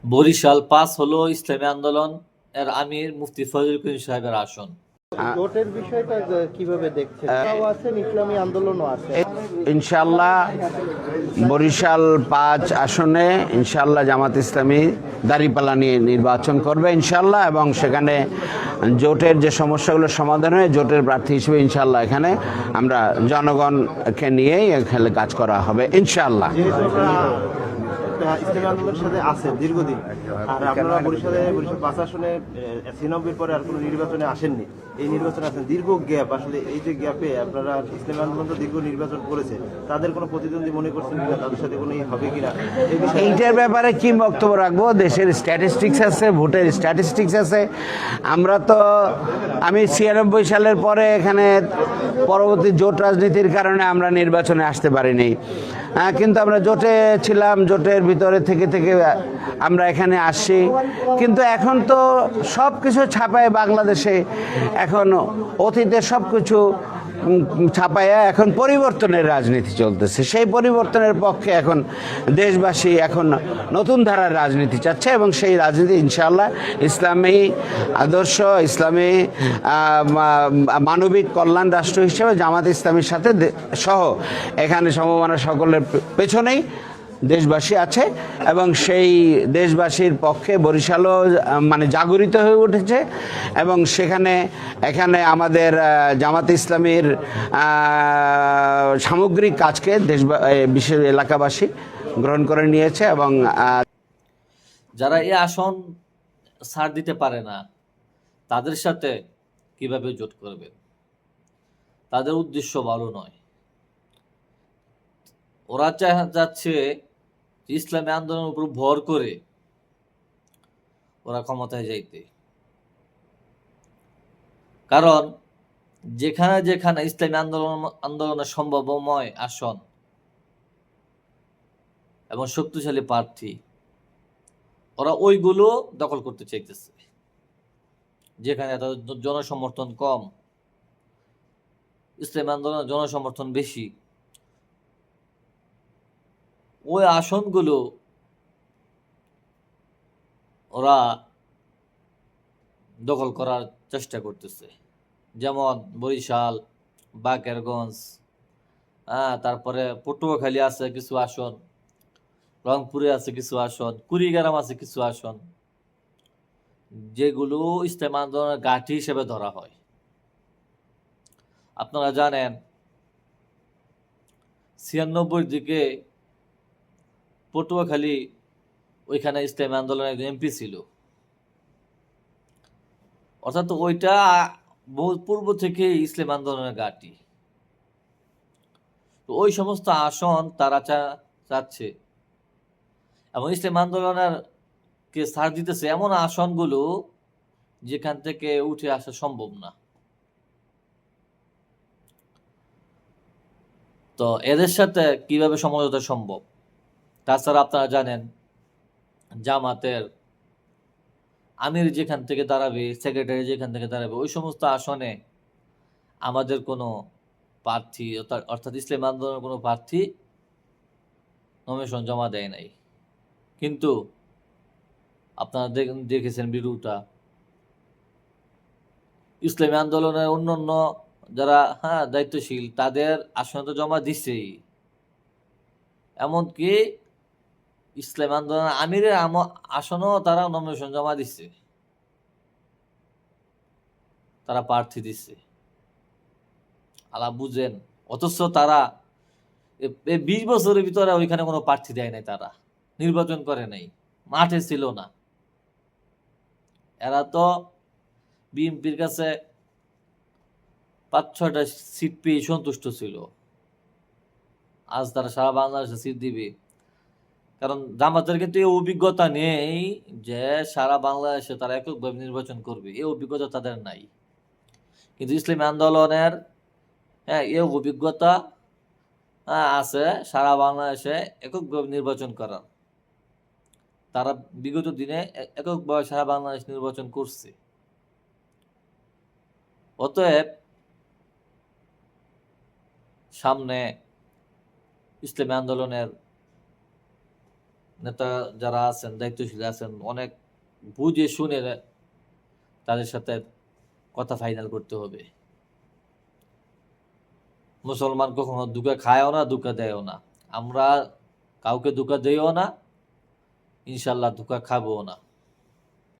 বরিশাল ৫ হলো ইসলামী আন্দোলন এর আমির মুফতি ফজলুল করিম সাহেবের আসন। জোটের বিষয়টা কিভাবে দেখছেন? তাও আছেন, ইসলামী আন্দোলনও আছে। ইনশাল্লাহ বরিশাল ৫ আসনে ইনশাল্লাহ জামাত ইসলামী দাঁড়িপাল্লা নিয়ে নির্বাচন করবে ইনশাল্লাহ, এবং সেখানে জোটের যে সমস্যাগুলো সমাধান হয়ে জোটের প্রার্থী হিসেবে ইনশাল্লাহ এখানে আমরা জনগণকে নিয়েই এখানে কাজ করা হবে ইনশাল্লাহ। ইসলামী আন্দোলনের সাথে আছে দীর্ঘদিন, আর আপনারা বরিশাল ৫ আসনে ৯৬ পরে আর কোনো নির্বাচনে আসেননি, এই নির্বাচনে আছেন, দীর্ঘ গ্যাপ। আসলে এই যে গ্যাপে আপনারা ইসলামী আন্দোলন তো দীর্ঘ নির্বাচন করেছে, তাদের কোনো প্রতিদ্বন্দ্বী মনে করছেন কিনা, তাদের সাথে কোনো হবে কিনা, এইটার ব্যাপারে কি বক্তব্য রাখবো? দেশের স্ট্যাটিস্টিক্স আছে, ভোটের স্ট্যাটিস্টিক্স আছে। আমরা তো আমি ৯৬ সালের পরে এখানে পরবর্তী জোট রাজনীতির কারণে আমরা নির্বাচনে আসতে পারিনি, কিন্তু আমরা জোটে ছিলাম, জোটের ভিতরে থেকে থেকে আমরা এখানে আসছি। কিন্তু এখন তো সব কিছু ছাপায় বাংলাদেশে, এখন অতীতের সব কিছু ছাপাইয়া এখন পরিবর্তনের রাজনীতি চলতেছে। সেই পরিবর্তনের পক্ষে এখন দেশবাসী এখন নতুন ধারার রাজনীতি চাচ্ছে, এবং সেই রাজনীতি ইনশাআল্লাহ ইসলামী আদর্শ, ইসলামী মানবিক কল্যাণ রাষ্ট্র হিসেবে জামাত ইসলামীর সাথে সহ এখানে সমমানা সকলের পেছনেই দেশবাসী আছে, এবং সেই দেশবাসীর পক্ষে বরিশালও মানে জাগরিত হয়ে উঠেছে, এবং এখানে আমাদের জামাত ইসলামীর সামগ্রিক কাজকে বিশেষ এলাকাবাসী গ্রহণ করে নিয়েছে। এবং যারা এই আসন ছাড় দিতে পারে না তাদের সাথে কিভাবে জোট করবে? তাদের উদ্দেশ্য ভালো নয়। ওরা যাচ্ছে ইসলামী আন্দোলনের উপর ভর করে ওরা ক্ষমতায় যাইতে। কারণ যেখানে যেখানে ইসলামী আন্দোলনের সম্ভাবময় আসন এবং শক্তিশালী প্রার্থী, ওরা ওইগুলো দখল করতে চাইতেছে। যেখানে তাদের জনসমর্থন কম, ইসলামী আন্দোলনের জনসমর্থন বেশি, ওই আসনগুলো ওরা দখল করার চেষ্টা করতেছে। যেমন বরিশাল, বাকেরগঞ্জ, তারপরে পটুয়াখালী আছে কিছু আসন, রংপুরে আছে কিছু আসন, কুড়িগ্রাম আছে কিছু আসন, যেগুলো ইসলামী আন্দোলনের ঘাঁটি হিসেবে ধরা হয়। আপনারা জানেন ৯৬ দিকে পটুয়াখালী, ওইখানে ইসলামী আন্দোলনের একজন এমপি ছিল। অর্থাৎ ওইটা বহু পূর্ব থেকে ইসলামী আন্দোলনের ঘাঁটি। তো ওই সমস্ত আসন তারা চাচ্ছে, এবং ইসলামী আন্দোলনের কে ছাড় দিতেছে এমন আসনগুলো যেখান থেকে উঠে আসা সম্ভব না। তো এদের সাথে কিভাবে সমঝোতা সম্ভব? তাছাড়া আপনারা জানেন জামাতের আমির যেখান থেকে দাঁড়াবে, সেক্রেটারি যেখান থেকে দাঁড়াবে, ওই সমস্ত আসনে আমাদের কোনো প্রার্থী অর্থাৎ ইসলামী আন্দোলনের কোনো প্রার্থী নমিনেশন জমা দেয় নাই। কিন্তু আপনারা দেখেছেন ভিডিওটা, ইসলামী আন্দোলনের অন্যান্য যারা দায়িত্বশীল তাদের আসনে তো জমা দিছেই, এমনকি ইসলামী আন্দোলনের আমিরের আসনও তারা নমিনেশন জমা দিচ্ছে, তারা প্রার্থী দিচ্ছে। আলা বুঝেন, অথচ তারা ২০ বছরের ভিতরে ওইখানে কোনো প্রার্থী দেয় নাই, তারা নির্বাচন করে নাই, মাঠে ছিল না। এরা তো বিএনপির কাছে ৫-৬টা সিট পেয়ে সন্তুষ্ট ছিল। আজ তারা সারা বাংলাদেশে সিট দিবে, কারণ জামাতের কিন্তু এই অভিজ্ঞতা নেই যে সারা বাংলাদেশে তারা এককভাবে নির্বাচন করবে, এই অভিজ্ঞতা তাদের নাই। কিন্তু ইসলামী আন্দোলনের এই অভিজ্ঞতা আছে সারা বাংলাদেশে এককভাবে নির্বাচন করার। তারা বিগত দিনে এককভাবে সারা বাংলাদেশ নির্বাচন করছে। অতএব সামনে ইসলামী আন্দোলনের নেতা যারা আছেন, দায়িত্বশীল আছেন, অনেক বুঝে শুনে তাদের সাথে কথা ফাইনাল করতে হবে। মুসলমান কখনো ধোঁকা খায়ও না, ধোঁকা দেয়ও না। আমরা কাউকে ধোঁকা দেইও না, ইনশাল্লাহ ধোঁকা খাবো না।